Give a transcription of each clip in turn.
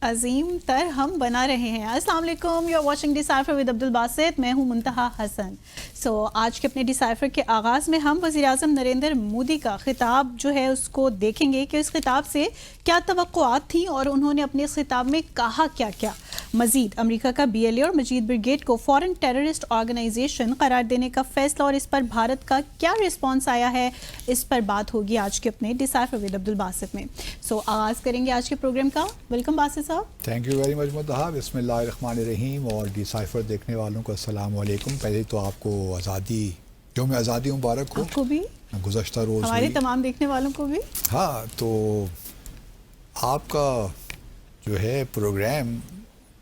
عظیم تر ہم بنا رہے ہیں. السلام علیکم, you are watching decipher with Abdul Basit. میں ہوں منتہا حسن. آج کے اپنے ڈیسائفر کے آغاز میں ہم وزیر اعظم نریندر مودی کا خطاب جو ہے اس کو دیکھیں گے کہ اس خطاب سے کیا توقعات تھیں اور انہوں نے اپنے خطاب میں کہا کیا کیا. مزید امریکہ کا BLA اور مجید بریگیڈ کو فورن ٹیررسٹ آرگنائزیشن قرار دینے کا فیصلہ اور اس پر بھارت کا کیا رسپانس آیا ہے, اس پر بات ہوگی آج کے اپنے ڈیسائفر ود عبدالباسط میں. آغاز کریں گے آج کے پروگرام کا. Welcome Basit Sahab. Thank you very much Muntaha. بسم اللہ الرحمن الرحیم. اور ڈیسائفر دیکھنے والوں کو السلام علیکم. پہلے تو آپ کو یوم آزادی مبارک ہو. آپ کو بھی, گزشتہ روز ہمارے تمام دیکھنے والوں کو بھی. ہاں, تو آپ کا جو ہے پروگرام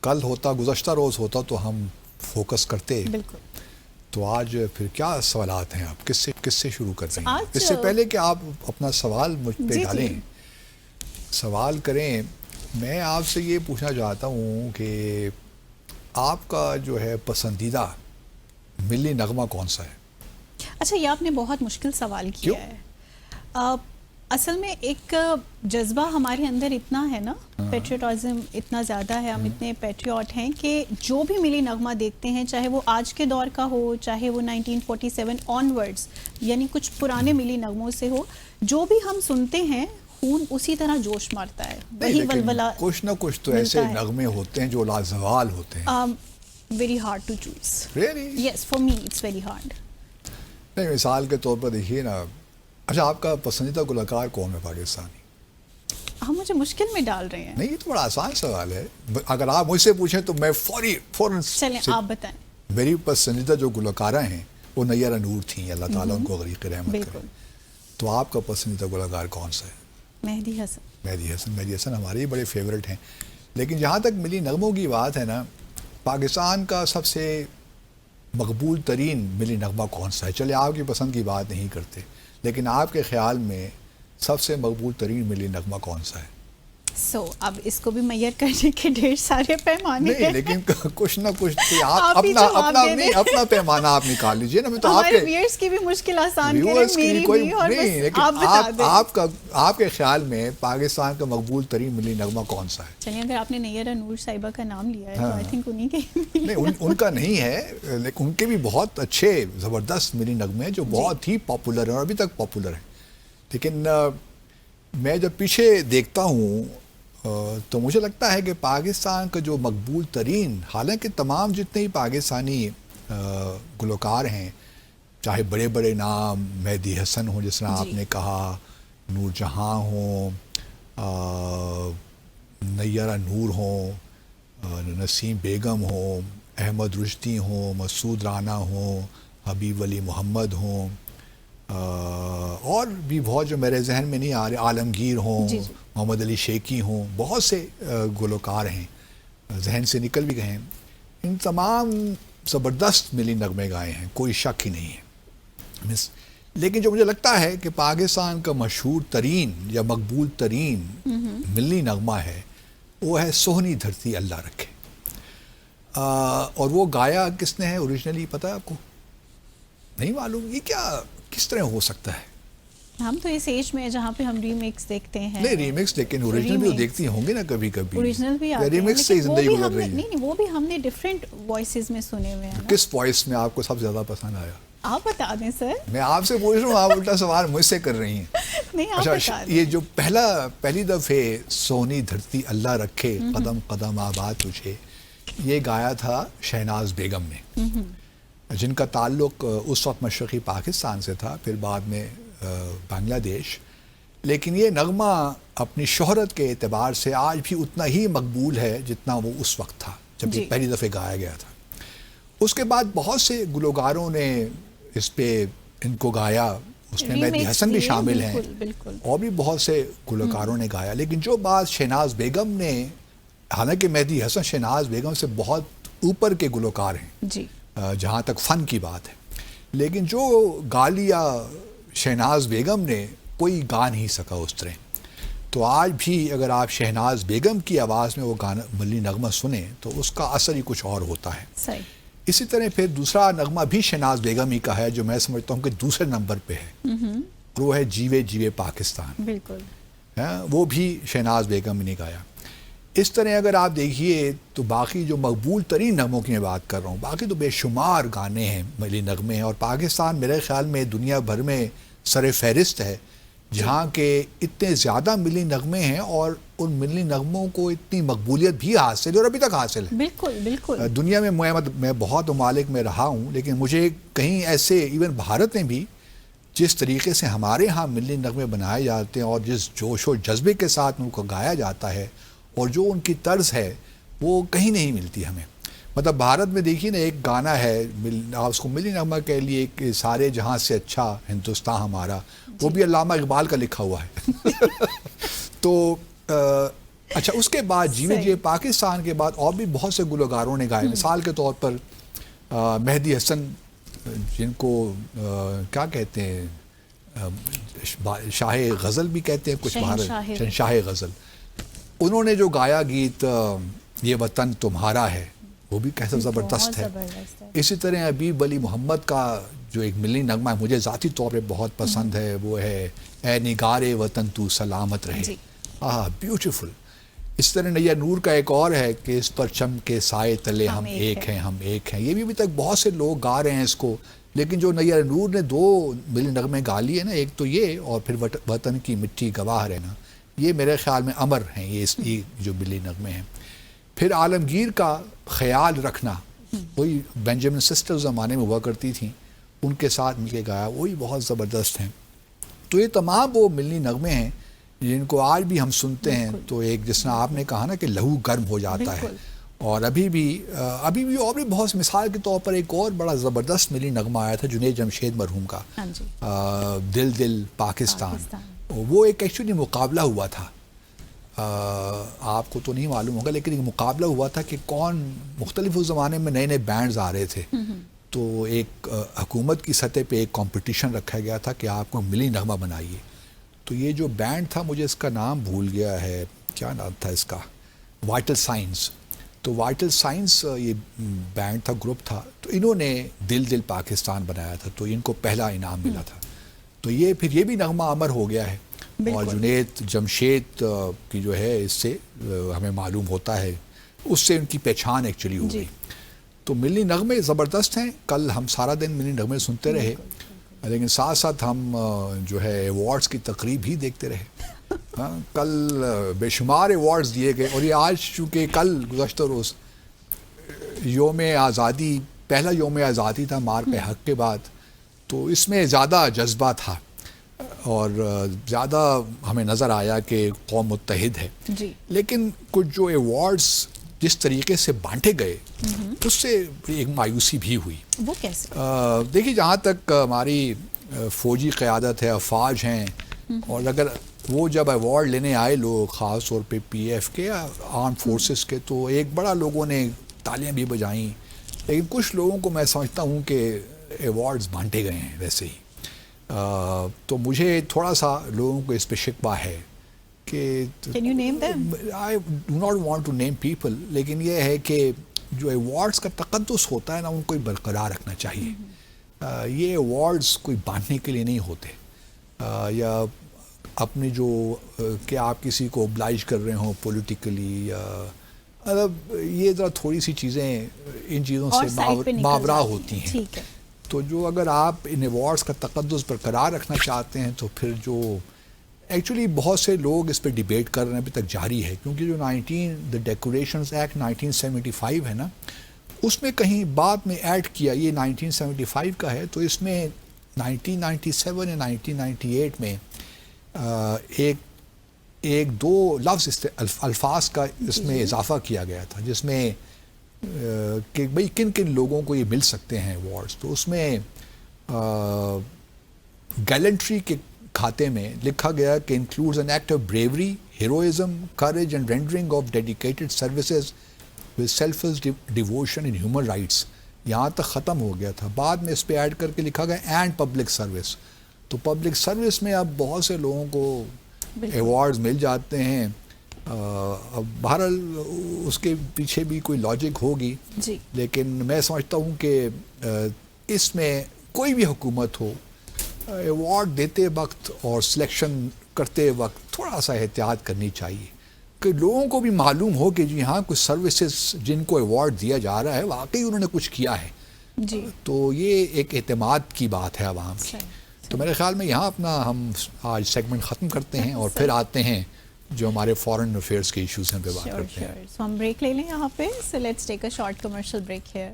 کل ہوتا, گزشتہ روز ہوتا تو ہم فوکس کرتے. بالکل. تو آج پھر کیا سوالات ہیں, آپ کس سے شروع کر رہے ہیں؟ آج اس سے پہلے کہ آپ اپنا سوال مجھ پہ ڈالیں, سوال کریں, میں آپ سے یہ پوچھنا چاہتا ہوں کہ آپ کا جو ہے پسندیدہ ملی نغمہ کون سا ہے؟ اچھا, یہ آپ نے بہت مشکل سوال کیا ہے. اصل میں ایک جذبہ ہمارے اندر اتنا ہے نا, پیٹریوٹزم اتنا زیادہ ہے, ہم اتنے پیٹریوٹ ہیں کہ جو بھی ملی نغمہ دیکھتے ہیں, چاہے وہ آج کے دور کا ہو, چاہے وہ 1947 آنورڈز یعنی کچھ پرانے ملی نغموں سے ہو, جو بھی ہم سنتے ہیں خون اسی طرح جوش مارتا ہے. وہی ولولہ. کچھ نہ کچھ تو ایسے نغمے ہوتے ہیں جو لازوال ہوتے ہیں. Very hard to choose. Really? Yes, for me it's very hard. نہیں, مثال کے طور پر دیکھیے نا. اچھا, آپ کا پسندیدہ گلوکار کون ہے پاکستانی؟ ہم مجھے مشکل میں ڈال رہے ہیں. نہیں, یہ تو بڑا آسان سوال ہے. اگر آپ مجھ سے پوچھیں تو میں فوراً چلیں آپ بتائیں. میری پسندیدہ جو گلوکارہ ہیں وہ نیرہ نور تھیں, اللہ تعالیٰ ان کو غریق رحمت کرے. تو آپ کا پسندیدہ گلوکار کون سا ہے؟ مہدی حسن. مہدی حسن ہمارے بڑے فیورٹ ہیں. لیکن جہاں تک ملی نغموں کی بات ہے نا, پاکستان کا سب سے مقبول ترین ملی نغمہ کون سا ہے؟ چلے آپ کی پسند کی بات نہیں کرتے, لیکن آپ کے خیال میں سب سے مقبول ترین ملی نغمہ کون سا ہے؟ اب اس کو بھی میئر کرنے کے ڈھیر سارے پیمانے ہیں. نہیں, لیکن کچھ نہ کچھ آپ اپنا پیمانہ آپ نکال لیجئے نا. تو ہمارے ویئرز کی بھی مشکل آسان کریں, میری بھی, اور آپ بتا دیں. آپ کے خیال میں پاکستان کا مقبول ترین ملی نغمہ کون سا ہے؟ چلیے, اگر آپ نے نیرہ نور صاحبہ کا نام لیا ہے تو آئی تھنک انہی کے. نہیں, ان کا نہیں ہے, لیکن ان کے بھی بہت اچھے زبردست ملی نغمے ہیں جو بہت ہی پاپولر ہیں اور ابھی تک پاپولر ہیں. لیکن میں جب پیچھے دیکھتا ہوں تو مجھے لگتا ہے کہ پاکستان کا جو مقبول ترین, حالانکہ تمام جتنے ہی پاکستانی گلوکار ہیں, چاہے بڑے بڑے نام مہدی حسن ہوں جس طرح آپ نے کہا, نور جہاں ہوں, نیرہ نور ہوں, نسیم بیگم ہوں, احمد رشدی ہوں, مسعود رانا ہوں, حبیب علی محمد ہوں, اور بھی بہت جو میرے ذہن میں نہیں آ رہے, عالمگیر ہوں, محمد علی شیخی ہوں, بہت سے گلوکار ہیں, ذہن سے نکل بھی گئے ہیں. ان تمام زبردست ملی نغمے گائے ہیں, کوئی شک ہی نہیں ہے. لیکن جو مجھے لگتا ہے کہ پاکستان کا مشہور ترین یا مقبول ترین ملی نغمہ ہے وہ ہے سونی دھرتی اللہ رکھے. اور وہ گایا کس نے ہے اوریجنلی, پتہ ہے آپ کو؟ نہیں معلوم. یہ کیا کس طرح ہو سکتا ہے؟ ہم تو اس ایج میں جہاں پہ ہم ریمیکس دیکھتے ہیں. نہیں ریمیکس, لیکن اوریجنل بھی دیکھتی ہوں گے نا کبھی کبھی. اوریجنل بھی آتے ہیں, ریمیکس سے زندگی گزر رہی ہے. نہیں, وہ بھی ہم نے ڈیفرنٹ وائسز میں سنے ہوئے ہیں. کس وائس میں آپ کو سب سے زیادہ پسند آیا؟ آپ بتا دیں سر. میں آپ سے پوچھ رہا ہوں, آپ الٹا سوال مجھ سے کر رہی ہیں. نہیں, آپ بتا دیں. یہ جو پہلی دفعہ سونی دھرتی اللہ رکھے قدم قدم آباد تجھے, یہ گایا تھا شہناز بیگم نے, جن کا تعلق اس وقت مشرقی پاکستان سے تھا, پھر بعد میں بنگلہ دیش. لیکن یہ نغمہ اپنی شہرت کے اعتبار سے آج بھی اتنا ہی مقبول ہے جتنا وہ اس وقت تھا جب یہ پہلی دفعہ گایا گیا تھا. اس کے بعد بہت سے گلوکاروں نے اس پہ ان کو گایا, اس میں مہدی حسن بھی شامل ہیں, اور بھی بہت سے گلوکاروں نے گایا. لیکن جو بات شہناز بیگم نے, حالانکہ مہدی حسن شہناز بیگم سے بہت اوپر کے گلوکار ہیں جہاں تک فن کی بات ہے, لیکن جو گا لیا شہناز بیگم نے کوئی گا نہیں سکا اس طرح. تو آج بھی اگر آپ شہناز بیگم کی آواز میں وہ گانا ملی نغمہ سنیں تو اس کا اثر ہی کچھ اور ہوتا ہے. صحیح. اسی طرح پھر دوسرا نغمہ بھی شہناز بیگم ہی کا ہے جو میں سمجھتا ہوں کہ دوسرے نمبر پہ ہے, وہ ہے جیوے جیوے پاکستان. بالکل. وہ بھی شہناز بیگم نے گایا. اس طرح اگر آپ دیکھیے تو باقی جو مقبول ترین نغموں کی میں بات کر رہا ہوں، باقی تو بے شمار گانے ہیں، ملی نغمے ہیں، اور پاکستان میرے خیال میں دنیا بھر میں سر فہرست ہے جہاں کہ اتنے زیادہ ملی نغمے ہیں اور ان ملی نغموں کو اتنی مقبولیت بھی حاصل ہے اور ابھی تک حاصل ہے. بالکل بالکل. دنیا میں میں بہت ممالک میں رہا ہوں، لیکن مجھے کہیں ایسے ایون بھارت میں بھی جس طریقے سے ہمارے ہاں ملی نغمے بنائے جاتے ہیں اور جس جوش و جذبے کے ساتھ ان کو گایا جاتا ہے اور جو ان کی طرز ہے وہ کہیں نہیں ملتی ہمیں. مطلب بھارت میں دیکھیے نا، ایک گانا ہے آپ اس کو ملی نغمہ کہہ لیے کہ سارے جہاں سے اچھا ہندوستان ہمارا، وہ بھی علامہ اقبال کا لکھا ہوا ہے. تو اچھا، اس کے بعد جیوے جیوے پاکستان کے بعد اور بھی بہت سے گلوکاروں نے گائے. مثال کے طور پر مہدی حسن، جن کو کیا کہتے ہیں، شاہ غزل بھی کہتے ہیں کچھ بھارت، شہنشاہ غزل. انہوں نے جو گایا گیت یہ وطن تمہارا ہے، وہ بھی کیسا زبردست ہے. اسی طرح حبیب علی محمد کا جو ایک ملی نغمہ ہے مجھے ذاتی طور پہ بہت پسند ہے، وہ ہے اے نگار وطن تو سلامت رہے. بیوٹیفل. اس طرح نیر نور کا ایک اور ہے کہ اس پر چم کے سائے تلے ہم ایک ہیں، ہم ایک ہیں. یہ بھی ابھی تک بہت سے لوگ گا رہے ہیں اس کو، لیکن جو نیر نور نے 2 ملی نغمے گا لیے نا، ایک تو یہ اور پھر وطن کی مٹی گواہ رہنا، یہ میرے خیال میں امر ہیں یہ جو ملی نغمے ہیں. پھر عالمگیر کا خیال رکھنا، وہی بینجامن سسٹر زمانے میں ہوا کرتی تھیں، ان کے ساتھ مل کے گایا، وہی بہت زبردست ہیں. تو یہ تمام وہ ملی نغمے ہیں جن کو آج بھی ہم سنتے ہیں تو ایک جس طرح آپ نے کہا نا کہ لہو گرم ہو جاتا ہے. اور ابھی بھی اور بھی بہت، مثال کے طور پر ایک اور بڑا زبردست ملی نغمہ آیا تھا جنید جمشید مرحوم کا، دل دل پاکستان. وہ ایک ایکچولی مقابلہ ہوا تھا، آپ کو تو نہیں معلوم ہوگا، لیکن ایک مقابلہ ہوا تھا کہ کون، مختلف اس زمانے میں نئے نئے بینڈز آ رہے تھے، تو ایک حکومت کی سطح پہ ایک کمپٹیشن رکھا گیا تھا کہ آپ کو ملی نغمہ بنائیے. تو یہ جو بینڈ تھا، مجھے اس کا نام بھول گیا ہے، کیا نام تھا اس کا، وائٹل سائنس. تو وائٹل سائنس یہ بینڈ تھا، گروپ تھا، تو انہوں نے دل دل پاکستان بنایا تھا، تو ان کو پہلا انعام ملا تھا. تو یہ پھر یہ بھی نغمہ امر ہو گیا ہے. اور جنید جمشید کی جو ہے اس سے ہمیں معلوم ہوتا ہے، اس سے ان کی پہچان ایکچولی ہو گئی. تو ملی نغمے زبردست ہیں. کل ہم سارا دن ملی نغمے سنتے رہے، لیکن ساتھ ساتھ ہم جو ہے ایوارڈز کی تقریب ہی دیکھتے رہے. کل بے شمار ایوارڈز دیے گئے، اور یہ آج چونکہ کل گزشتہ روز یوم آزادی، پہلا یوم آزادی تھا مارکہ حق کے بعد، تو اس میں زیادہ جذبہ تھا اور زیادہ ہمیں نظر آیا کہ قوم متحد ہے. لیکن کچھ جو ایوارڈز جس طریقے سے بانٹے گئے اس سے ایک مایوسی بھی ہوئی. وہ کیسے؟ دیکھیے، جہاں تک ہماری فوجی قیادت ہے، افواج ہیں، اور اگر وہ جب ایوارڈ لینے آئے لوگ، خاص طور پہ پی ایف کے، آرم فورسز کے، تو ایک بڑا لوگوں نے تالیاں بھی بجائیں، لیکن کچھ لوگوں کو میں سمجھتا ہوں کہ ایوارڈز بانٹے گئے ہیں ویسے ہی. تو مجھے تھوڑا سا لوگوں کو اس پہ شکوہ ہے کہ Can you name them? I do not want to name people، لیکن یہ ہے کہ جو ایوارڈز کا تقدس ہوتا ہے نا، ان کو برقرار رکھنا چاہیے. یہ ایوارڈز کوئی بانٹنے کے لیے نہیں ہوتے، یا اپنی جو کہ آپ کسی کو oblige کر رہے ہوں پولیٹیکلی، یا مطلب یہ ذرا تھوڑی سی چیزیں ان چیزوں سے ماورا ہوتی ہیں. تو جو اگر آپ ان ایوارڈز کا تقدس برقرار رکھنا چاہتے ہیں تو پھر جو ایکچولی بہت سے لوگ اس پہ ڈیبیٹ کر رہے ہیں، ابھی تک جاری ہے، کیونکہ جو ڈیکوریشنز ایکٹ 1975 ہے نا، اس میں کہیں بعد میں ایڈ کیا، یہ 1975 کا ہے، تو اس میں 1997 یا 1998 میں ایک دو لفظ الفاظ کا اس میں اضافہ کیا گیا تھا، جس میں کہ بھئی کن کن لوگوں کو یہ مل سکتے ہیں ایوارڈز. تو اس میں گیلنٹری کے کھاتے میں لکھا گیا کہ includes an act of bravery, heroism, courage and rendering of dedicated services with selfless devotion in human rights. یہاں تک ختم ہو گیا تھا، بعد میں اس پہ ایڈ کر کے لکھا گیا اینڈ پبلک سروس. تو پبلک سروس میں اب بہت سے لوگوں کو ایوارڈز مل جاتے ہیں. اب بہرحال اس کے پیچھے بھی کوئی لاجک ہوگی، لیکن میں سمجھتا ہوں کہ اس میں کوئی بھی حکومت ہو، ایوارڈ دیتے وقت اور سلیکشن کرتے وقت تھوڑا سا احتیاط کرنی چاہیے. کہ لوگوں کو بھی معلوم ہو کہ جی ہاں کچھ سروسز جن کو ایوارڈ دیا جا رہا ہے واقعی انہوں نے کچھ کیا ہے. جی تو یہ ایک اعتماد کی بات ہے عوام کی. تو میرے خیال میں یہاں اپنا ہم آج سیگمنٹ ختم کرتے ہیں اور پھر آتے ہیں جو ہمارے فارن افیئرس کے ایشوز ہیں پہ بات کرتے ہیں. سو ہم بریک لے لیں یہاں پہ. So let's take a short commercial break here.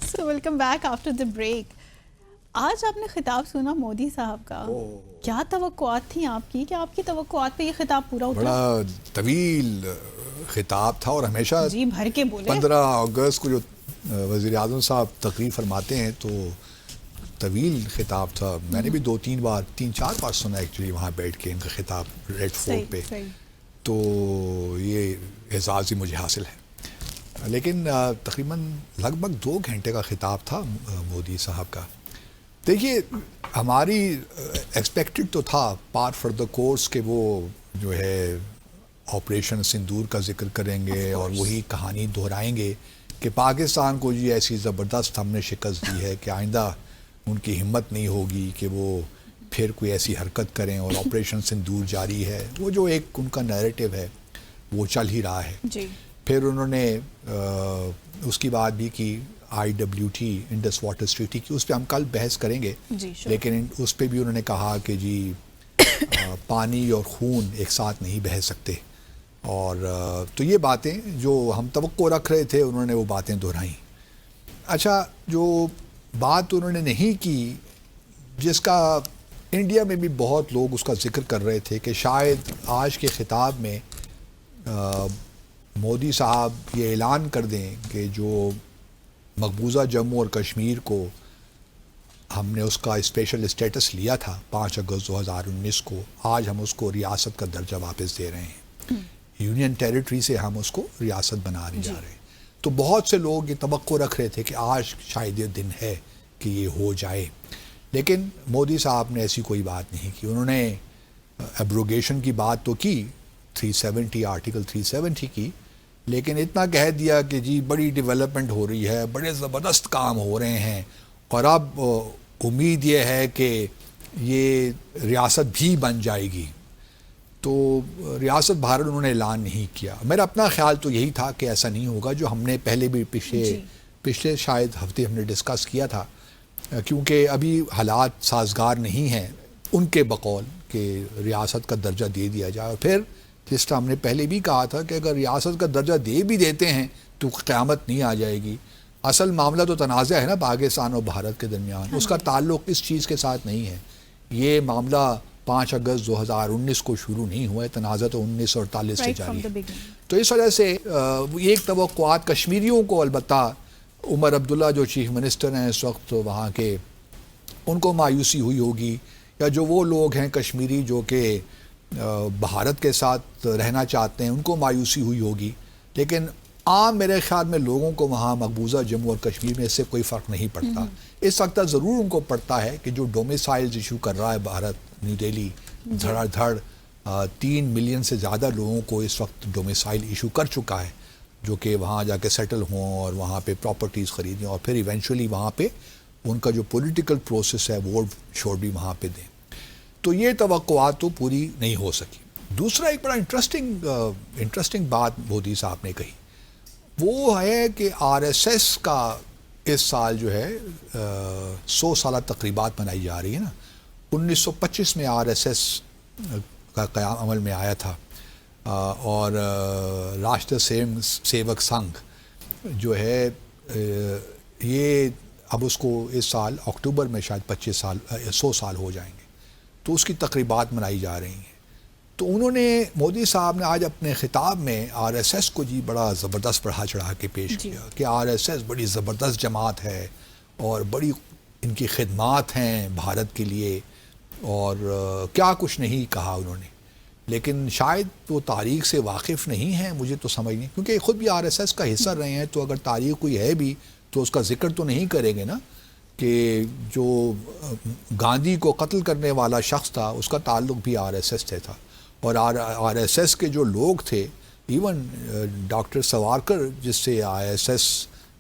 So welcome back after the break. آج آپ نے خطاب سنا مودی صاحب کا, کیا توقعات تھیں آپ کی, کہ آپ کی توقعات پہ یہ خطاب پورا اترا؟ بڑا طویل خطاب تھا اور ہمیشہ جی بھر کے بولے. 15 اگست کو جو وزیر اعظم صاحب تقریر فرماتے ہیں تو طویل خطاب تھا. میں نے بھی 3-4 بار سنا ایکچولی وہاں بیٹھ کے ان کا خطاب ریڈ فورٹ پہ. تو یہ اعزاز ہی مجھے حاصل ہے. لیکن تقریباً لگ بھگ 2 گھنٹے کا خطاب تھا مودی صاحب کا. دیکھیے ہماری ایکسپیکٹڈ تو تھا پارٹ فار دا کورس کہ وہ جو ہے آپریشن سندور کا ذکر کریں گے اور وہی کہانی دہرائیں گے کہ پاکستان کو جی ایسی زبردست ہم نے شکست دی ہے کہ آئندہ ان کی ہمت نہیں ہوگی کہ وہ پھر کوئی ایسی حرکت کریں, اور آپریشن سندور جاری ہے. وہ جو ایک ان کا نیریٹو ہے وہ چل ہی رہا ہے. جی پھر انہوں نے اس کی بات بھی کی IWT انڈس واٹر ٹریٹی کی, اس پہ ہم کل بحث کریں گے. لیکن اس پہ بھی انہوں نے کہا کہ جی پانی اور خون ایک ساتھ نہیں بہہ سکتے. اور تو یہ باتیں جو ہم توقع رکھ رہے تھے انہوں نے وہ باتیں دہرائیں. اچھا جو بات انہوں نے نہیں کی, جس کا انڈیا میں بھی بہت لوگ اس کا ذکر کر رہے تھے کہ شاید آج کے خطاب میں مودی صاحب یہ اعلان کر دیں کہ جو مقبوضہ جموں اور کشمیر کو ہم نے اس کا اسپیشل اسٹیٹس لیا تھا 5 اگست 2019 کو, آج ہم اس کو ریاست کا درجہ واپس دے رہے ہیں. یونین ٹیریٹری سے ہم اس کو ریاست بنا جا رہے ہیں. تو بہت سے لوگ یہ توقع رکھ رہے تھے کہ آج شاید یہ دن ہے کہ یہ ہو جائے. لیکن مودی صاحب نے ایسی کوئی بات نہیں کی. انہوں نے ایبروگیشن کی بات تو کی, 370 آرٹیکل 370 کی, لیکن اتنا کہہ دیا کہ جی بڑی ڈیولپمنٹ ہو رہی ہے, بڑے زبردست کام ہو رہے ہیں, اور اب امید یہ ہے کہ یہ ریاست بھی بن جائے گی. تو ریاست بھارت انہوں نے اعلان نہیں کیا. میرا اپنا خیال تو یہی تھا کہ ایسا نہیں ہوگا, جو ہم نے پہلے بھی پچھلے شاید ہفتے ہم نے ڈسکس کیا تھا, کیونکہ ابھی حالات سازگار نہیں ہیں ان کے بقول کہ ریاست کا درجہ دے دیا جائے. اور پھر جس طرح ہم نے پہلے بھی کہا تھا کہ اگر ریاست کا درجہ دے بھی دیتے ہیں تو قیامت نہیں آ جائے گی. اصل معاملہ تو تنازع ہے نا پاکستان اور بھارت کے درمیان, اس کا تعلق اس چیز کے ساتھ نہیں ہے. یہ معاملہ 5 اگست 2019 کو شروع نہیں ہوا ہے, تنازع تو 1948 سے جاری ہے. تو اس وجہ سے ایک توقعات کشمیریوں کو, البتہ عمر عبداللہ جو چیف منسٹر ہیں اس وقت وہاں کے, ان کو مایوسی ہوئی ہوگی, یا جو وہ لوگ ہیں کشمیری جو کہ بھارت کے ساتھ رہنا چاہتے ہیں ان کو مایوسی ہوئی ہوگی. لیکن عام میرے خیال میں لوگوں کو وہاں مقبوضہ جموں اور کشمیر میں اس سے کوئی فرق نہیں پڑتا. اس وقت ضرور ان کو پڑتا ہے کہ جو ڈومیسائلز ایشو کر رہا ہے بھارت, نیو دہلی دھڑا دھڑ 3 ملین سے زیادہ لوگوں کو اس وقت ڈومیسائل ایشو کر چکا ہے, جو کہ وہاں جا کے سیٹل ہوں اور وہاں پہ پراپرٹیز خریدیں اور پھر ایونچولی وہاں پہ ان کا جو پولیٹیکل پروسیس ہے ووٹ چھوڑ بھی وہاں پہ دیں. تو یہ توقعات تو پوری نہیں ہو سکی. دوسرا ایک بڑا انٹرسٹنگ بات مودی صاحب نے کہی, وہ ہے کہ RSS کا اس سال جو ہے 100 سالہ تقریبات منائی جا رہی ہے نا. 1925 میں RSS کا قیام عمل میں آیا تھا, اور راشٹر سیوک سنگھ جو ہے یہ اب اس کو اس سال اکتوبر میں شاید 100 سال ہو جائیں گے, تو اس کی تقریبات منائی جا رہی ہیں. تو انہوں نے مودی صاحب نے آج اپنے خطاب میں RSS کو جی بڑا زبردست بڑھا چڑھا کے پیش کیا کہ RSS بڑی زبردست جماعت ہے اور بڑی ان کی خدمات ہیں بھارت کے لیے, اور کیا کچھ نہیں کہا انہوں نے. لیکن شاید وہ تاریخ سے واقف نہیں ہیں, مجھے تو سمجھ نہیں, کیونکہ خود بھی RSS کا حصہ رہے ہیں, تو اگر تاریخ کوئی ہے بھی تو اس کا ذکر تو نہیں کریں گے نا کہ جو گاندھی کو قتل کرنے والا شخص تھا اس کا تعلق بھی RSS سے تھا. اور RSS کے جو لوگ تھے, ایون ڈاکٹر سوارکر جس سے ISS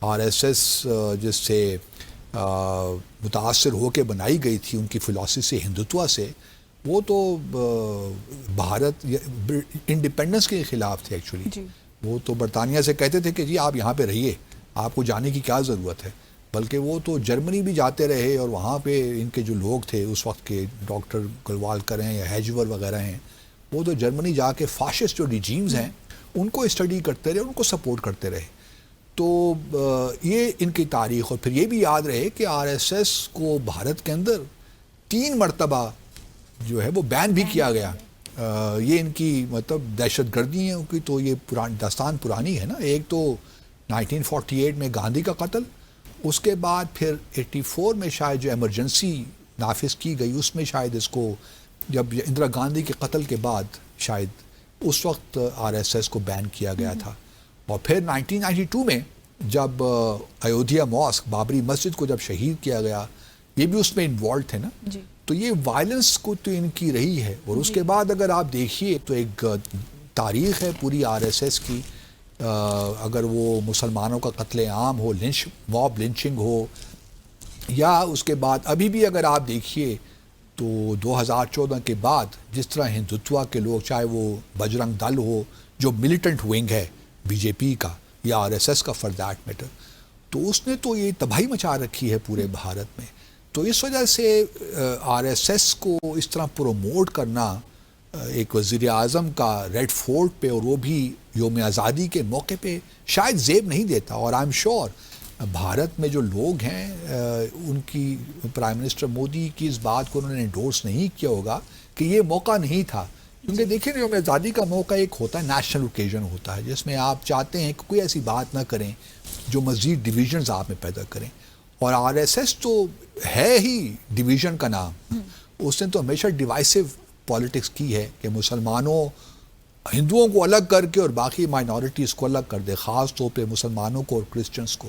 آر ایس ایس جس سے متاثر ہو کے بنائی گئی تھی ان کی فلاسفی سے، ہندوتوا سے، وہ تو بھارت انڈیپینڈنس کے خلاف تھے ایکچولی. جی. وہ تو برطانیہ سے کہتے تھے کہ جی آپ یہاں پہ رہیے، آپ کو جانے کی کیا ضرورت ہے. بلکہ وہ تو جرمنی بھی جاتے رہے، اور وہاں پہ ان کے جو لوگ تھے اس وقت کے، ڈاکٹر گلوالکر ہیں یا ہیجور وغیرہ ہیں، وہ تو جرمنی جا کے فاشسٹ جو ریجیمز ہیں ان کو اسٹڈی کرتے رہے، ان کو سپورٹ کرتے رہے. تو یہ ان کی تاریخ. اور پھر یہ بھی یاد رہے کہ آر ایس ایس کو بھارت کے اندر 3 مرتبہ جو ہے وہ بین بھی کیا گیا. یہ ان کی مطلب دہشت گردی ہے ان کی، تو یہ داستان پرانی ہے نا. ایک تو 1948 میں گاندھی کا قتل، اس کے بعد پھر 84 میں شاید جو ایمرجنسی نافذ کی گئی، اس میں شاید اس کو، جب اندرا گاندھی کے قتل کے بعد شاید اس وقت آر ایس ایس کو بین کیا گیا تھا. اور پھر 1992 میں جب ایودھیا ماسک، بابری مسجد کو جب شہید کیا گیا، یہ بھی اس میں انوالوڈ تھے نا. جی. تو یہ وائلنس کو تو ان کی رہی ہے. اور اس کے بعد اگر آپ دیکھیے تو ایک تاریخ ہے پوری آر ایس ایس کی. اگر وہ مسلمانوں کا قتل عام ہو، موب لنچنگ ہو، یا اس کے بعد ابھی بھی اگر آپ دیکھیے تو 2014 کے بعد جس طرح ہندوتوا کے لوگ، چاہے وہ بجرنگ دل ہو جو ملیٹنٹ ونگ ہے بی جے پی کا، یا آر ایس ایس کا فار دیٹ میٹر، تو اس نے تو یہ تباہی مچا رکھی ہے پورے بھارت میں. تو اس وجہ سے آر ایس ایس کو اس طرح پروموٹ کرنا ایک وزیر اعظم کا ریڈ فورٹ پہ، اور وہ بھی یوم آزادی کے موقع پہ، شاید زیب نہیں دیتا. اور آئی ایم شیور بھارت میں جو لوگ ہیں ان کی، پرائم منسٹر مودی کی اس بات کو انہوں نے انڈورس نہیں کیا ہوگا کہ یہ موقع نہیں تھا. کیونکہ دیکھیں یوم آزادی کا موقع ایک ہوتا ہے، نیشنل اوکیزن ہوتا ہے، جس میں آپ چاہتے ہیں کہ کوئی ایسی بات نہ کریں جو مزید ڈویژنز آپ میں پیدا کریں. اور آر ایس ایس تو ہے ہی ڈویژن کا نام. اس نے تو ہمیشہ ڈیوائسو پالیٹکس کی ہے کہ مسلمانوں، ہندوؤں کو الگ کر کے اور باقی مائنورٹیز کو الگ کر دے، خاص طور پہ مسلمانوں کو اور کرسچنس کو.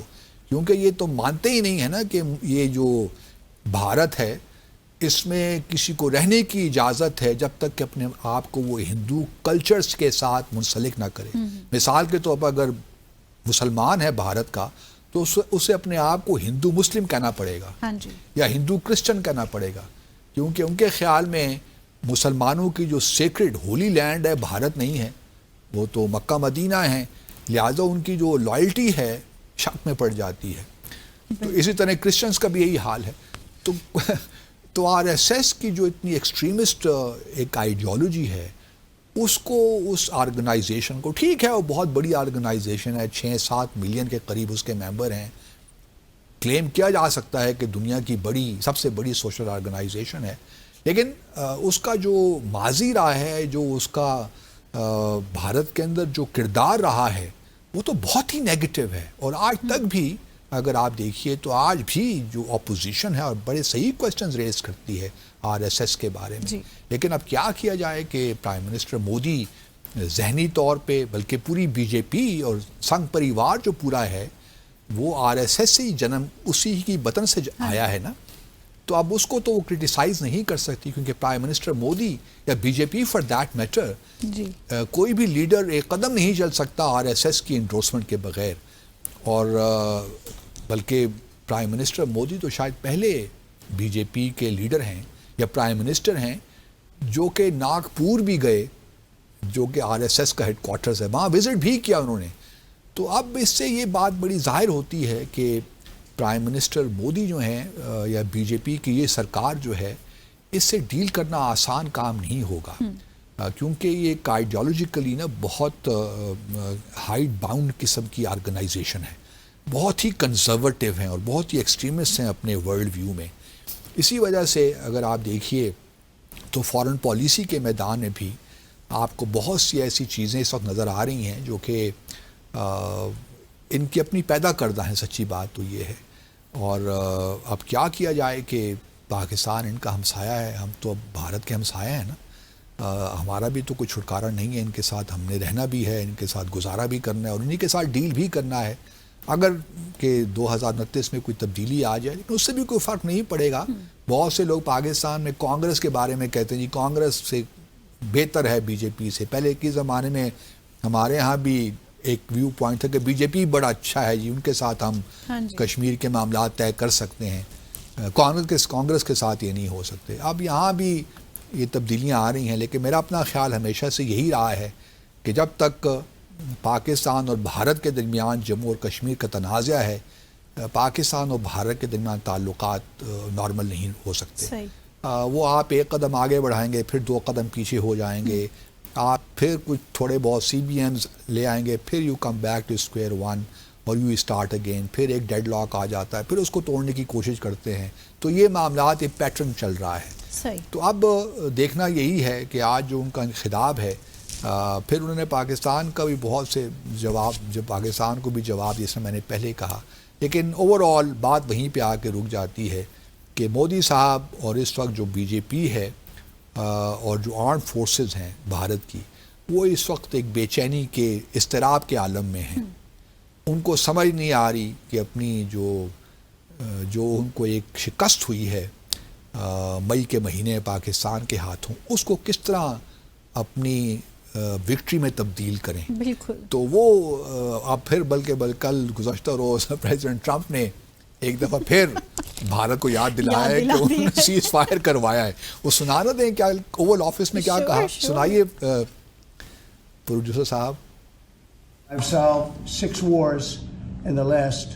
کیونکہ یہ تو مانتے ہی نہیں ہے نا کہ یہ جو بھارت ہے اس میں کسی کو رہنے کی اجازت ہے جب تک کہ اپنے آپ کو وہ ہندو کلچرز کے ساتھ منسلک نہ کرے. مثال کے طور پر اگر مسلمان ہے بھارت کا تو اسے اپنے آپ کو ہندو مسلم کہنا پڑے گا، یا ہندو کرسچن کہنا پڑے گا. کیونکہ ان کے خیال میں مسلمانوں کی جو سیکرڈ ہولی لینڈ ہے بھارت نہیں ہے، وہ تو مکہ مدینہ ہے. لہٰذا ان کی جو لائلٹی ہے شک میں پڑ جاتی ہے. تو اسی طرح کرسچنس کا بھی یہی حال ہے. تو آر ایس ایس کی جو اتنی ایکسٹریمسٹ ایک آئیڈیالوجی ہے، اس کو، اس آرگنائزیشن کو، ٹھیک ہے وہ بہت بڑی آرگنائزیشن ہے، 6-7 ملین کے قریب اس کے ممبر ہیں، کلیم کیا جا سکتا ہے کہ دنیا کی سب سے بڑی سوشل آرگنائزیشن ہے. لیکن اس کا جو ماضی رہا ہے، جو اس کا بھارت کے اندر جو کردار رہا ہے، وہ تو بہت ہی نیگیٹو ہے. اور آج تک بھی اگر آپ دیکھیے تو آج بھی جو اپوزیشن ہے اور بڑے صحیح کوسچنز ریز کرتی ہے آر ایس ایس کے بارے میں. لیکن اب کیا کیا جائے کہ پرائم منسٹر مودی ذہنی طور پہ، بلکہ پوری بی جے پی اور سنگھ پریوار جو پورا ہے وہ آر ایس ایس سے ہی جنم، اسی کی بطن سے آیا ہے نا. تو اب اس کو تو وہ کرٹیسائز نہیں کر سکتی، کیونکہ پرائم منسٹر مودی یا B J P for that metre, کوئی بھی لیڈر ایک قدم نہیں چل سکتا آر ایس ایس کی انڈورسمنٹ کے بغیر. اور بلکہ پرائم منسٹر مودی تو شاید پہلے بی جے پی کے لیڈر ہیں یا پرائم منسٹر ہیں جو کہ ناگپور بھی گئے، جو کہ آر ایس ایس کا ہیڈ کوارٹرز ہے، وہاں وزٹ بھی کیا انہوں نے. تو اب اس سے یہ بات بڑی ظاہر ہوتی ہے کہ پرائم منسٹر مودی جو ہیں یا بی جے پی کی یہ سرکار جو ہے، اس سے ڈیل کرنا آسان کام نہیں ہوگا. کیونکہ یہ ایک آئیڈیالوجیکلی نا بہت ہائیڈ باؤنڈ قسم کی آرگنائزیشن ہے، بہت ہی کنزرویٹو ہیں اور بہت ہی ایکسٹریمسٹ ہیں اپنے ورلڈ ویو میں. اسی وجہ سے اگر آپ دیکھیے تو فارن پالیسی کے میدان میں بھی آپ کو بہت سی ایسی چیزیں اس وقت نظر آ رہی ہیں جو کہ ان کی اپنی پیدا کردہ ہیں. سچی بات تو یہ ہے. اور اب کیا جائے کہ پاکستان ان کا ہمسایہ ہے، ہم تو اب بھارت کے ہمسایہ ہیں نا. ہمارا بھی تو کوئی چھٹکارا نہیں ہے، ان کے ساتھ ہم نے رہنا بھی ہے، ان کے ساتھ گزارا بھی کرنا ہے اور انہی کے ساتھ ڈیل بھی کرنا ہے. اگر کہ 2029 میں کوئی تبدیلی آ جائے لیکن اس سے بھی کوئی فرق نہیں پڑے گا. بہت سے لوگ پاکستان میں کانگریس کے بارے میں کہتے ہیں جی کانگریس سے بہتر ہے بی جے پی سے. پہلے کے زمانے میں ہمارے ہاں بھی ایک ویو پوائنٹ تھا کہ بی جے پی بڑا اچھا ہے جی، ان کے ساتھ ہم کشمیر کے معاملات طے کر سکتے ہیں، کانگریس کے ساتھ یہ نہیں ہو سکتے. اب یہاں بھی یہ تبدیلیاں آ رہی ہیں، لیکن میرا اپنا خیال ہمیشہ سے یہی رہا ہے کہ جب تک پاکستان اور بھارت کے درمیان جموں اور کشمیر کا تنازع ہے، پاکستان اور بھارت کے درمیان تعلقات نارمل نہیں ہو سکتے. وہ آپ ایک قدم آگے بڑھائیں گے، پھر 2 قدم پیچھے ہو جائیں گے، آپ پھر کچھ تھوڑے بہت سی بی ایمز لے آئیں گے، پھر you come back two square one اور یو اسٹارٹ اگین، پھر ایک ڈیڈ لاک آ جاتا ہے، پھر اس کو توڑنے کی کوشش کرتے ہیں. تو یہ معاملات ایک پیٹرن چل رہا ہے. تو اب دیکھنا یہی ہے کہ آج جو ان کا خطاب ہے، پھر انہوں نے پاکستان کا بھی بہت سے جواب، جو پاکستان کو بھی جواب جیسے میں نے پہلے کہا، لیکن اوور آل بات وہیں پہ آ کے رک جاتی ہے کہ مودی صاحب اور اس وقت جو بی جے پی ہے اور جو آرم فورسز ہیں بھارت کی، وہ اس وقت ایک بے چینی کے اضطراب کے عالم میں ہیں. ان کو سمجھ نہیں آ رہی کہ اپنی جو ان کو ایک شکست ہوئی ہے مئی کے مہینے پاکستان کے ہاتھوں، اس کو کس طرح اپنی وکٹری میں تبدیل کریں. بالکل. تو وہ اب پھر بلکہ کل گزشتہ روز پریزیڈنٹ ٹرمپ نے ایک دفعہ پھر بھارت کو یاد دلایا ہے کہ انہوں نے سیز فائر کروایا ہے. وہ سنا نہ دیں کیا اوول آفس میں کیا کہا، سنائیے پروڈیوسر صاحب. I've solved 6 wars in the last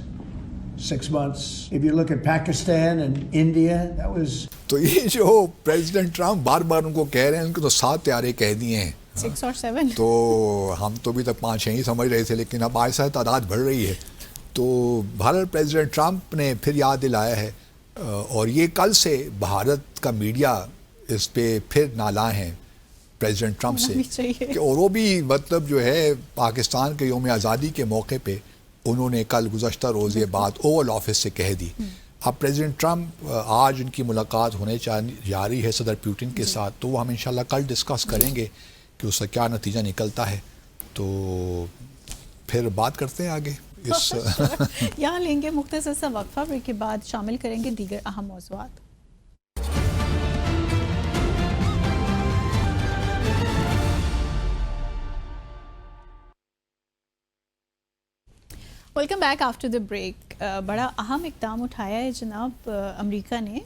6 months. If you look at Pakistan and India, that was... تو یہ جو پریزیڈنٹ ٹرمپ بار بار ان کو کہہ رہے ہیں، ان کو تو 7 طیارے کہہ دیے ہیں، 6 اور 7. تو ہم تو ابھی تک 5-6 ہی سمجھ رہے تھے، لیکن اب آہستہ تعداد بڑھ رہی ہے. تو بھارت پریزیڈنٹ ٹرمپ نے پھر یاد دلایا ہے، اور یہ کل سے بھارت کا میڈیا اس پہ پھر نالاں ہیں پریزیڈنٹ ٹرمپ سے کہ، اور وہ بھی مطلب جو ہے پاکستان کے یوم آزادی کے موقع پہ انہوں نے کل گزشتہ روز یہ بات اوول آفس سے کہہ دی. اب پریزیڈنٹ ٹرمپ آج ان کی ملاقات ہونے جا رہی ہے صدر پوٹن کے ساتھ، تو وہ ہم انشاءاللہ کل ڈسکس کریں گے کہ اس کا کیا نتیجہ نکلتا ہے. تو پھر بات کرتے ہیں آگے. یہاں لیں گے مختصر سا وقفہ، پھر کے بعد شامل کریں گے دیگر اہم موضوعات. Welcome back after the break. بڑا اہم اقدام اٹھایا ہے جناب امریکہ نے،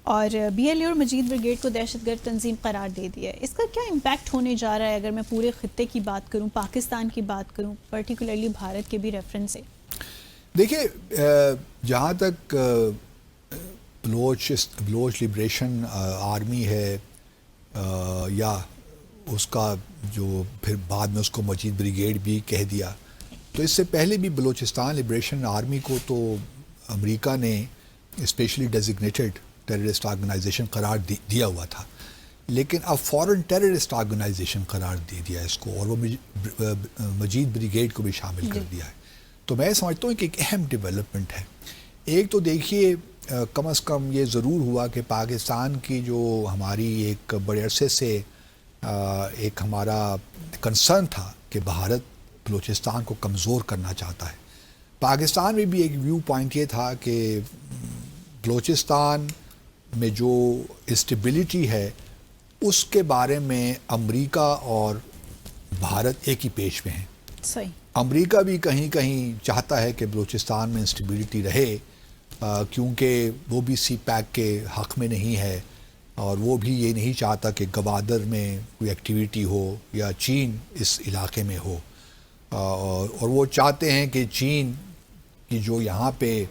اور بی ایل اے اور مجید بریگیڈ کو دہشت گرد تنظیم قرار دے دیا ہے. اس کا کیا امپیکٹ ہونے جا رہا ہے اگر میں پورے خطے کی بات کروں، پاکستان کی بات کروں، پرٹیکولرلی بھارت کے بھی ریفرنس سے؟ دیکھیے، جہاں تک بلوچ لبریشن آرمی ہے، یا اس کا جو پھر بعد میں اس کو مجید بریگیڈ بھی کہہ دیا، تو اس سے پہلے بھی بلوچستان لبریشن آرمی کو تو امریکہ نے اسپیشلی ڈیزگنیٹڈ ٹیررسٹ آرگنائزیشن قرار دیا ہوا تھا، لیکن اب فورن ٹیررسٹ آرگنائزیشن قرار دے دیا اس کو، اور وہ مجید بریگیڈ کو بھی شامل کر دیا ہے. تو میں سمجھتا ہوں کہ ایک اہم ڈیولپمنٹ ہے. ایک تو دیکھیے، کم از کم یہ ضرور ہوا کہ پاکستان کی جو ہماری ایک بڑے عرصے سے ایک ہمارا کنسرن تھا کہ بھارت بلوچستان کو کمزور کرنا چاہتا ہے، پاکستان میں بھی ایک ویو پوائنٹ یہ تھا کہ بلوچستان میں جو اسٹیبلٹی ہے اس کے بارے میں امریکہ اور بھارت ایک ہی پیش میں ہیں. صحیح. امریکہ بھی کہیں کہیں چاہتا ہے کہ بلوچستان میں انسٹیبلٹی رہے، کیونکہ وہ بھی سی پیک کے حق میں نہیں ہے، اور وہ بھی یہ نہیں چاہتا کہ گوادر میں کوئی ایکٹیویٹی ہو یا چین اس علاقے میں ہو، اور وہ چاہتے ہیں کہ چین کی جو یہاں پہ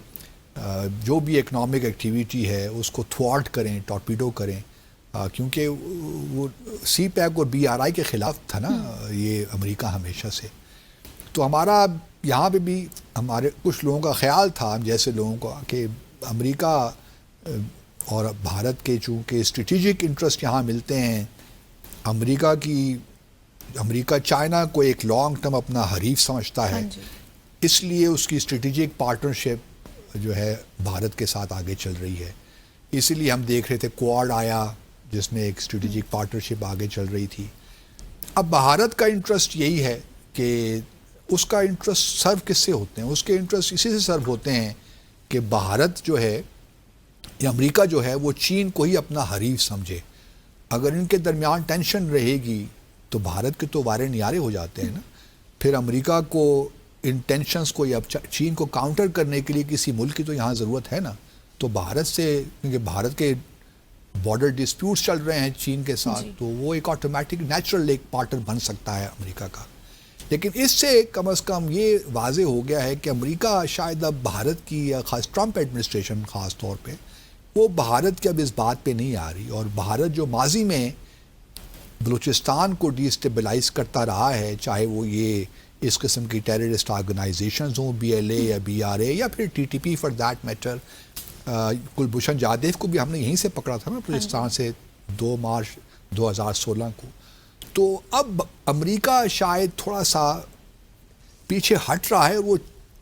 جو بھی اکنامک ایکٹیویٹی ہے اس کو تھوارٹ کریں، ٹارپیڈو کریں، کیونکہ وہ سی پیک اور بی آر آئی کے خلاف تھا نا یہ امریکہ ہمیشہ سے. تو ہمارا یہاں پہ بھی ہمارے کچھ لوگوں کا خیال تھا، ہم جیسے لوگوں کا، کہ امریکہ اور بھارت کے چونکہ اسٹریٹجک انٹرسٹ یہاں ملتے ہیں، امریکہ چائنا کو ایک لانگ ٹرم اپنا حریف سمجھتا ہے، اس لیے اس کی اسٹریٹجک پارٹنرشپ جو ہے بھارت کے ساتھ آگے چل رہی ہے. اسی لیے ہم دیکھ رہے تھے کوآڈ آیا جس میں ایک اسٹریٹجک پارٹنرشپ آگے چل رہی تھی. اب بھارت کا انٹرسٹ یہی ہے کہ اس کا انٹرسٹ سرو کس سے ہوتے ہیں، اس کے انٹرسٹ اسی سے سرو ہوتے ہیں کہ بھارت جو ہے یا امریکہ جو ہے وہ چین کو ہی اپنا حریف سمجھے. اگر ان کے درمیان ٹینشن رہے گی تو بھارت کے تو وارے نیارے ہو جاتے ہیں نا. پھر امریکہ کو ان ٹینشنز کو یا چین کو کاؤنٹر کرنے کے لیے کسی ملک کی تو یہاں ضرورت ہے نا. تو بھارت سے، کیونکہ بھارت کے بارڈر ڈسپیوٹس چل رہے ہیں چین کے ساتھ، تو وہ ایک آٹومیٹک نیچرل ایک پارٹنر بن سکتا ہے امریکہ کا. لیکن اس سے کم از کم یہ واضح ہو گیا ہے کہ امریکہ شاید اب بھارت کی، یا خاص ٹرمپ ایڈمنسٹریشن خاص طور پہ، وہ بھارت کی اب اس بات پہ نہیں آ رہی. اور بھارت جو ماضی میں بلوچستان کو ڈی اسٹیبلائز کرتا رہا ہے، چاہے وہ یہ اس قسم کی ٹیررسٹ آرگنائزیشنز ہوں، BLA یا BRA یا پھر TTP for that matter. Kulbhushan Jadhav کو بھی ہم نے یہیں سے پکڑا تھا نا، بلوچستان سے 2 مارچ 2016 کو. تو اب امریکہ شاید تھوڑا سا پیچھے ہٹ رہا ہے. وہ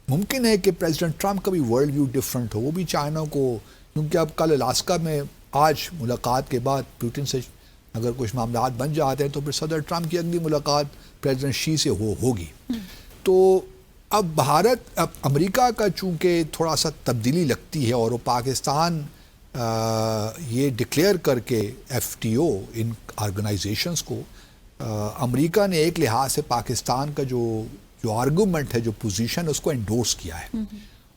ممکن ہے کہ پریزیڈنٹ ٹرمپ کا بھی ورلڈ ویو ڈفرینٹ ہو، وہ بھی چائنا کو، کیونکہ اب کل الاسکا میں آج ملاقات کے بعد پوٹن سے اگر کچھ معاملات بن جاتے ہیں تو پھر صدر ٹرمپ کی اگلی ملاقات پریزیڈنٹ شی سے ہوگی. تو اب بھارت، اب امریکہ کا چونکہ تھوڑا سا تبدیلی لگتی ہے، اور وہ پاکستان یہ ڈکلیئر کر کے FTO ان آرگنائزیشنز کو، امریکہ نے ایک لحاظ سے پاکستان کا جو آرگومنٹ ہے، جو پوزیشن، اس کو انڈورس کیا ہے.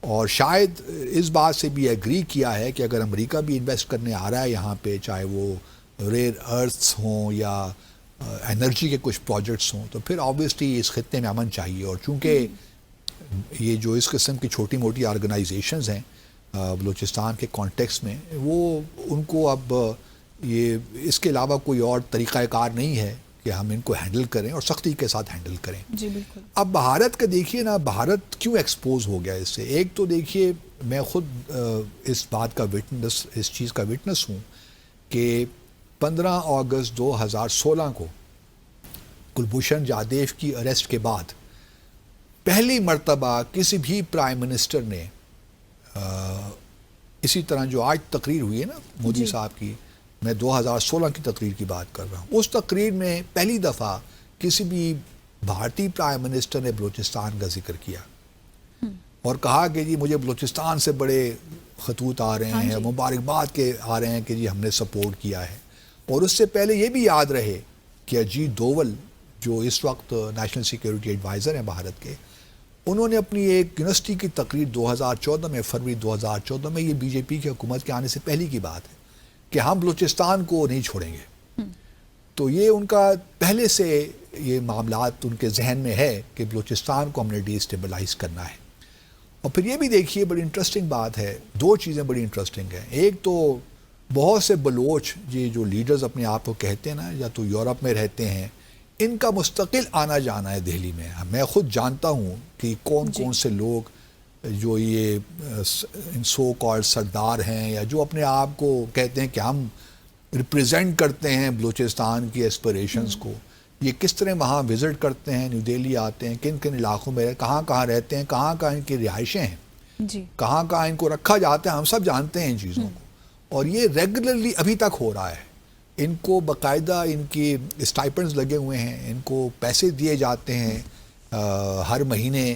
اور شاید اس بات سے بھی ایگری کیا ہے کہ اگر امریکہ بھی انویسٹ کرنے آ رہا ہے یہاں پہ، چاہے وہ ریئر ارتھس ہوں یا انرجی کے کچھ پروجیکٹس ہوں، تو پھر آبویسلی اس خطے میں امن چاہیے. اور چونکہ یہ جو اس قسم کی چھوٹی موٹی آرگنائزیشنز ہیں بلوچستان کے کانٹیکس میں، وہ ان کو اب یہ اس کے علاوہ کوئی اور طریقہ کار نہیں ہے کہ ہم ان کو ہینڈل کریں اور سختی کے ساتھ ہینڈل کریں. جی بالکل. اب بھارت کا دیکھیے نا، بھارت کیوں ایکسپوز ہو گیا اس سے. ایک تو دیکھیے، میں خود اس بات کا وٹنس، اس چیز کا وٹنس ہوں کہ 15 اگست 2016 کو کلبھوشن جادیو کی اریسٹ کے بعد پہلی مرتبہ کسی بھی پرائم منسٹر نے اسی طرح جو آج تقریر ہوئی ہے نا مودی صاحب کی، میں 2016 کی تقریر کی بات کر رہا ہوں، اس تقریر میں پہلی دفعہ کسی بھی بھارتی پرائم منسٹر نے بلوچستان کا ذکر کیا اور کہا کہ جی مجھے بلوچستان سے بڑے خطوط آ رہے ہیں، مبارکباد کے آ رہے ہیں کہ جی ہم نے سپورٹ کیا ہے. اور اس سے پہلے یہ بھی یاد رہے کہ اجیت ڈوول جو اس وقت نیشنل سیکیورٹی ایڈوائزر ہیں بھارت کے، انہوں نے اپنی ایک یونیورسٹی کی تقریر 2014 میں، فروری 2014 میں، یہ BJP کی حکومت کے آنے سے پہلے کی بات ہے، کہ ہم بلوچستان کو نہیں چھوڑیں گے. تو یہ ان کا پہلے سے یہ معاملات ان کے ذہن میں ہے کہ بلوچستان کو ہم نے ڈی اسٹیبلائز کرنا ہے. اور پھر یہ بھی دیکھیے، بڑی انٹرسٹنگ بات ہے، 2 چیزیں بڑی انٹرسٹنگ ہیں. ایک تو بہت سے بلوچ، یہ جو لیڈرز اپنے آپ کو کہتے ہیں نا، یا تو یورپ میں رہتے ہیں، ان کا مستقل آنا جانا ہے دہلی میں. میں خود جانتا ہوں کہ کون سے لوگ جو یہ سو کال سردار ہیں، یا جو اپنے آپ کو کہتے ہیں کہ ہم ریپریزنٹ کرتے ہیں بلوچستان کی ایسپریشنز کو، یہ کس طرح وہاں وزٹ کرتے ہیں، نیو دہلی آتے ہیں، کن کن علاقوں میں کہاں رہتے ہیں، کہاں ان کی رہائشیں ہیں، کہاں ان کو رکھا جاتا ہے، ہم سب جانتے ہیں ان چیزوں کو. اور یہ ریگولرلی ابھی تک ہو رہا ہے. ان کو باقاعدہ ان کی اسٹائپنڈز لگے ہوئے ہیں، ان کو پیسے دیے جاتے ہیں ہر مہینے،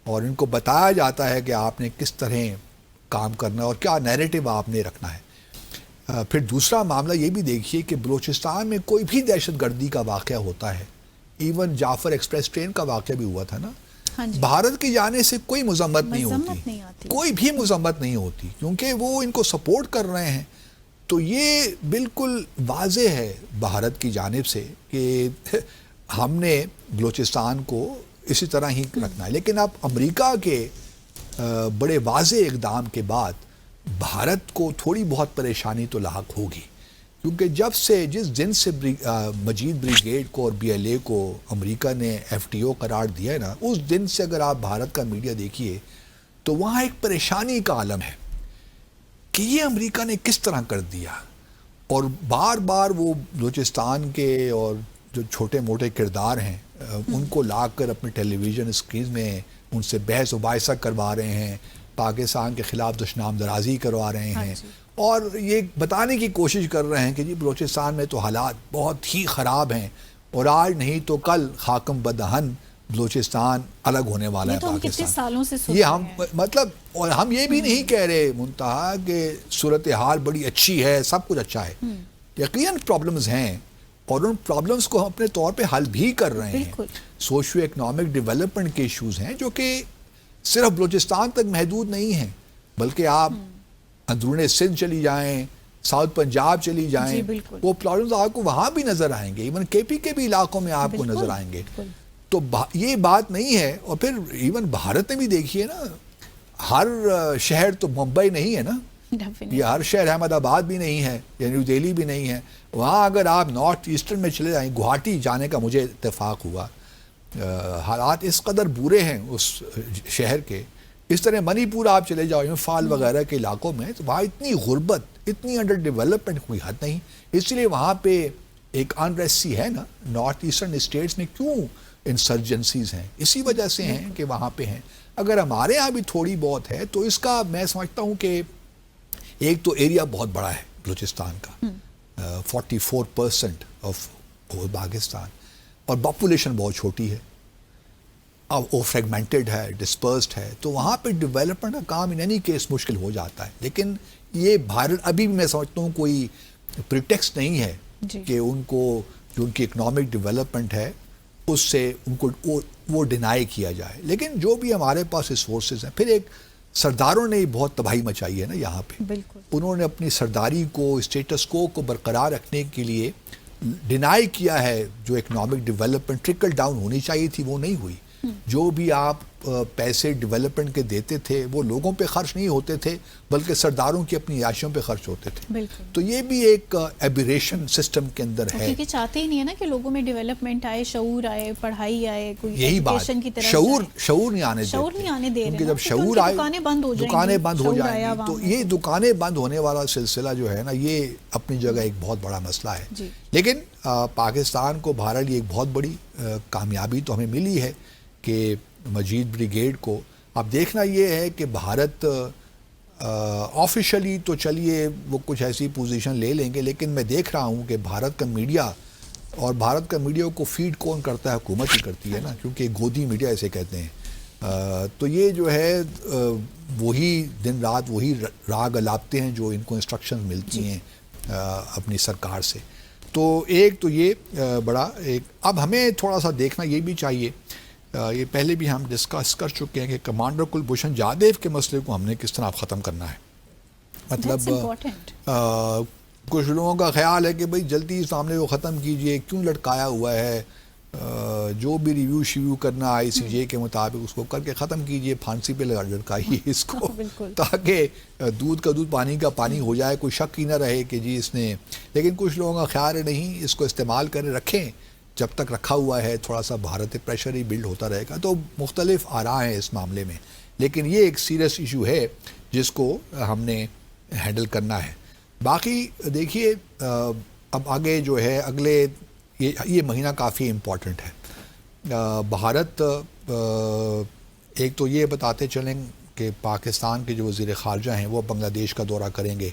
اور ان کو بتایا جاتا ہے کہ آپ نے کس طرح کام کرنا ہے اور کیا نیریٹو آپ نے رکھنا ہے. پھر دوسرا معاملہ یہ بھی دیکھیے کہ بلوچستان میں کوئی بھی دہشت گردی کا واقعہ ہوتا ہے، ایون جعفر ایکسپریس ٹرین کا واقعہ بھی ہوا تھا نا، بھارت کی جانے سے کوئی مذمت نہیں ہوتی، کوئی بھی مذمت نہیں ہوتی، کیونکہ وہ ان کو سپورٹ کر رہے ہیں. تو یہ بالکل واضح ہے بھارت کی جانب سے کہ ہم نے بلوچستان کو اسی طرح ہی رکھنا ہے. لیکن اب امریکہ کے بڑے واضح اقدام کے بعد بھارت کو تھوڑی بہت پریشانی تو لاحق ہوگی، کیونکہ جس دن سے مجید بریگیڈ کو اور BLA کو امریکہ نے FTO قرار دیا ہے نا، اس دن سے اگر آپ بھارت کا میڈیا دیکھیے تو وہاں ایک پریشانی کا عالم ہے کہ یہ امریکہ نے کس طرح کر دیا. اور بار بار وہ بلوچستان کے اور جو چھوٹے موٹے کردار ہیں ان کو لا کر اپنے ٹیلی ویژن اسکرین میں ان سے بحث و مباحثہ کروا رہے ہیں، پاکستان کے خلاف دشنام درازی کروا رہے ہیں، اور یہ بتانے کی کوشش کر رہے ہیں کہ جی بلوچستان میں تو حالات بہت ہی خراب ہیں، اور آج نہیں تو کل خاکم بدہن بلوچستان الگ ہونے والا ہے پاکستان. یہ ہم مطلب، اور ہم یہ بھی نہیں کہہ رہے منتہا کہ صورتحال بڑی اچھی ہے، سب کچھ اچھا ہے. یقیناً پرابلمز ہیں، اور ان پرابلمس کو ہم اپنے طور پہ حل بھی کر رہے ہیں. بالکل. سوشیو اکنامک ڈیولپمنٹ کے ایشوز ہیں جو کہ صرف بلوچستان تک محدود نہیں ہیں، بلکہ آپ اندرون سندھ چلی جائیں، ساؤتھ پنجاب چلی جائیں، وہ پرابلمز آپ کو وہاں بھی نظر آئیں گے، ایون کے پی کے بھی علاقوں میں آپ کو نظر آئیں گے. تو یہ بات نہیں ہے. اور پھر ایون بھارت میں بھی دیکھیے نا، ہر شہر تو ممبئی نہیں ہے نا، یہ ہر شہر احمد آباد بھی نہیں ہے یا نیو دہلی بھی نہیں ہے. وہاں اگر آپ نارتھ ایسٹرن میں چلے جائیں، گوہاٹی جانے کا مجھے اتفاق ہوا، حالات اس قدر برے ہیں اس شہر کے. اس طرح منی پور آپ چلے جاؤ، امفال وغیرہ کے علاقوں میں، تو وہاں اتنی غربت، اتنی انڈر ڈیولپمنٹ کوئی حد نہیں. اس لیے وہاں پہ ایک انریسٹ سی ہے نا. نارتھ ایسٹرن اسٹیٹس میں کیوں انسرجنسیز ہیں؟ اسی وجہ سے ہیں کہ وہاں پہ ہیں. اگر ہمارے ہاں بھی تھوڑی بہت ہے تو اس کا میں سمجھتا ہوں کہ ایک تو ایریا بہت بڑا ہے بلوچستان کا، 44% آف پاکستان، اور پاپولیشن بہت چھوٹی ہے، اب وہ فریگمنٹڈ ہے، ڈسپرسڈ ہے، تو وہاں پہ ڈیولپمنٹ کا کام ان اینی کیس مشکل ہو جاتا ہے. لیکن یہ بھارت ابھی بھی میں سمجھتا ہوں کوئی پریٹیکسٹ نہیں ہے کہ ان کو جو ان کی اکنامک ڈیولپمنٹ ہے اس سے ان کو وہ ڈینائی کیا جائے. لیکن جو بھی ہمارے پاس ریسورسز ہیں، پھر ایک سرداروں نے بہت تباہی مچائی ہے نا یہاں پہ. انہوں نے اپنی سرداری کو، اسٹیٹس کو برقرار رکھنے کے لیے ڈینائی کیا ہے. جو اکنامک ڈیولپمنٹ ٹرکل ڈاؤن ہونی چاہیے تھی وہ نہیں ہوئی. جو بھی آپ پیسے ڈیولپمنٹ کے دیتے تھے وہ لوگوں پہ خرچ نہیں ہوتے تھے بلکہ سرداروں کی اپنی عیاشیوں پہ خرچ ہوتے تھے. تو یہ بھی ایک ایبریشن سسٹم کے اندر ہے، کیونکہ چاہتے ہی نہیں ہے نا کہ لوگوں میں ڈیولپمنٹ آئے، شعور آئے، پڑھائی آئے، کوئی یہی بات، ایجوکیشن کی طرف شعور نہیں آنے دیتے. کیونکہ جب شعور آئے، دکانیں بند ہو جائیں گی. تو یہ دکانیں بند ہونے والا سلسلہ جو ہے نا، یہ اپنی جگہ ایک بہت بڑا مسئلہ ہے. لیکن پاکستان کو بہرحال یہ ایک بہت بڑی کامیابی تو ہمیں ملی ہے کہ مجید بریگیڈ کو. اب دیکھنا یہ ہے کہ بھارت آفیشلی تو چلیے وہ کچھ ایسی پوزیشن لے لیں گے، لیکن میں دیکھ رہا ہوں کہ بھارت کا میڈیا، اور بھارت کا میڈیا کو فیڈ کون کرتا ہے؟ حکومت ہی کرتی ہے نا، کیونکہ گودی میڈیا اسے کہتے ہیں. تو یہ جو ہے وہی دن رات وہی راگ الاپتے ہیں جو ان کو انسٹرکشن ملتی ہیں اپنی سرکار سے. تو ایک تو یہ بڑا ایک. اب ہمیں تھوڑا سا دیکھنا یہ بھی چاہیے، یہ پہلے بھی ہم ڈسکس کر چکے ہیں کہ کمانڈر کلبھوشن جادیو کے مسئلے کو ہم نے کس طرح ختم کرنا ہے. مطلب کچھ لوگوں کا خیال ہے کہ بھئی جلدی اس معاملے کو ختم کیجئے، کیوں لٹکایا ہوا ہے، جو بھی ریویو شیویو کرنا آئی سی جے کے مطابق اس کو کر کے ختم کیجئے، پھانسی پہ لٹکائیے اس کو، تاکہ دودھ کا دودھ پانی کا پانی ہو جائے، کوئی شک ہی نہ رہے کہ جی اس نے. لیکن کچھ لوگوں کا خیال ہے نہیں، اس کو استعمال کریں، رکھیں، جب تک رکھا ہوا ہے تھوڑا سا بھارت پریشر ہی بلڈ ہوتا رہے گا. تو مختلف آراء ہیں اس معاملے میں، لیکن یہ ایک سیریس ایشو ہے جس کو ہم نے ہینڈل کرنا ہے. باقی دیکھیے اب آگے جو ہے اگلے یہ مہینہ کافی امپورٹنٹ ہے. بھارت ایک تو یہ بتاتے چلیں کہ پاکستان کے جو وزیر خارجہ ہیں وہ بنگلہ دیش کا دورہ کریں گے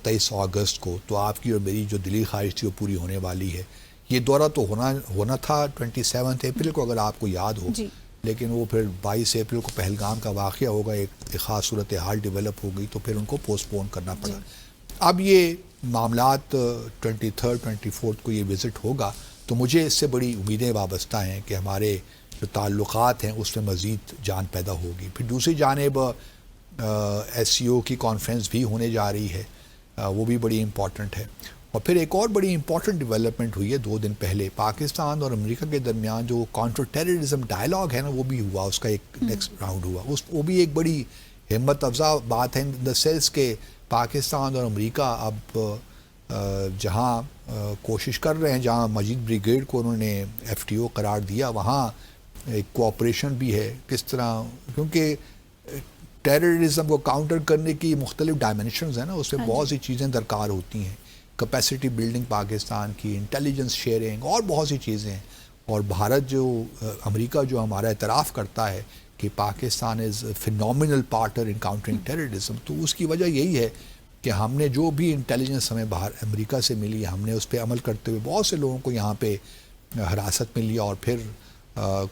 23 اگست کو. تو آپ کی اور میری جو دلی خواہش تھی وہ پوری ہونے والی ہے. یہ دورہ تو ہونا تھا 27 اپریل کو اگر آپ کو یاد ہو، لیکن وہ پھر 22 اپریل کو پہلگام کا واقعہ ہوگا، ایک خاص صورتحال ڈیولپ ہو گئی، تو پھر ان کو پوسٹ پون کرنا پڑا. اب یہ معاملات 23 24 کو یہ وزٹ ہوگا، تو مجھے اس سے بڑی امیدیں وابستہ ہیں کہ ہمارے جو تعلقات ہیں اس میں مزید جان پیدا ہوگی. پھر دوسری جانب SCO کی کانفرنس بھی ہونے جا رہی ہے، وہ بھی بڑی امپورٹنٹ ہے. اور پھر ایک اور بڑی امپورٹنٹ ڈیولپمنٹ ہوئی ہے 2 دن پہلے، پاکستان اور امریکہ کے درمیان جو کانٹر ٹیررزم ڈائلاگ ہے نا، وہ بھی ہوا، اس کا ایک نیکسٹ راؤنڈ ہوا. وہ بھی ایک بڑی ہمت افزا بات ہے ان دا سینس کہ پاکستان اور امریکہ اب جہاں کوشش کر رہے ہیں، جہاں مجید بریگیڈ کو انہوں نے FTO قرار دیا، وہاں ایک کوآپریشن بھی ہے. کس طرح؟ کیونکہ ٹیررزم کو کاؤنٹر کرنے کی مختلف ڈائمنشنز ہیں نا، اس میں بہت سی چیزیں درکار ہوتی ہیں، کیپیسٹی بلڈنگ پاکستان کی، انٹیلیجنس شیئرنگ، اور بہت سی چیزیں ہیں. اور بھارت جو امریکہ جو ہمارا اعتراف کرتا ہے کہ Pakistan is phenomenal partner in countering terrorism, تو اس کی وجہ یہی ہے کہ ہم نے جو بھی انٹیلیجنس ہمیں باہر امریکہ سے ملی، ہم نے اس پہ عمل کرتے ہوئے بہت سے لوگوں کو یہاں پہ حراست میں لیا، اور پھر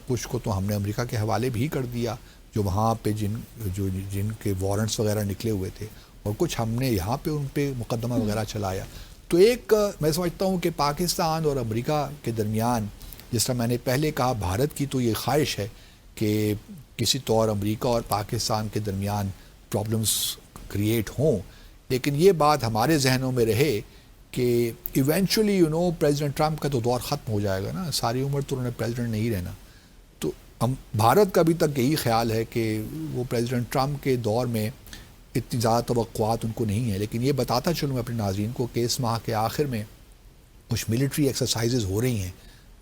کچھ کو تو ہم نے امریکہ کے حوالے بھی کر دیا، جو وہاں پہ جن کے وارنٹس وغیرہ نکلے ہوئے تھے، اور کچھ ہم نے یہاں پہ ان پہ مقدمہ وغیرہ چلایا. تو ایک میں سمجھتا ہوں کہ پاکستان اور امریکہ کے درمیان، جس طرح میں نے پہلے کہا، بھارت کی تو یہ خواہش ہے کہ کسی طور امریکہ اور پاکستان کے درمیان پرابلمس کریٹ ہوں، لیکن یہ بات ہمارے ذہنوں میں رہے کہ ایونچولی پریزیڈنٹ ٹرمپ کا تو دور ختم ہو جائے گا نا، ساری عمر تو انہوں نے پریزیڈنٹ نہیں رہنا. تو بھارت کا ابھی تک یہی خیال ہے کہ وہ پریزیڈنٹ ٹرمپ کے دور میں اتنی زیادہ توقعات ان کو نہیں ہیں. لیکن یہ بتاتا چلوں میں اپنے ناظرین کو کہ اس ماہ کے آخر میں کچھ ملٹری ایکسرسائزز ہو رہی ہیں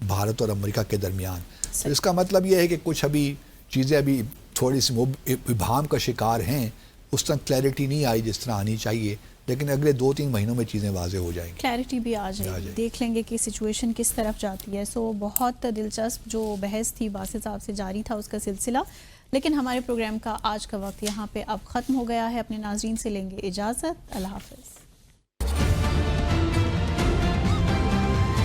بھارت اور امریکہ کے درمیان. تو اس کا مطلب یہ ہے کہ کچھ ابھی چیزیں ابھی تھوڑی سی ابہام کا شکار ہیں، اس طرح کلیئرٹی نہیں آئی جس طرح آنی چاہیے، لیکن اگلے 2-3 مہینوں میں چیزیں واضح ہو جائیں گی، کلیئرٹی بھی آ جائے گی، دیکھ لیں گے کہ سچویشن کس طرف جاتی ہے. سو بہت دلچسپ جو بحث تھی باسط صاحب سے جاری تھا اس کا سلسلہ، لیکن ہمارے پروگرام کا آج کا وقت یہاں پہ اب ختم ہو گیا ہے. اپنے ناظرین سے لیں گے اجازت. اللہ حافظ.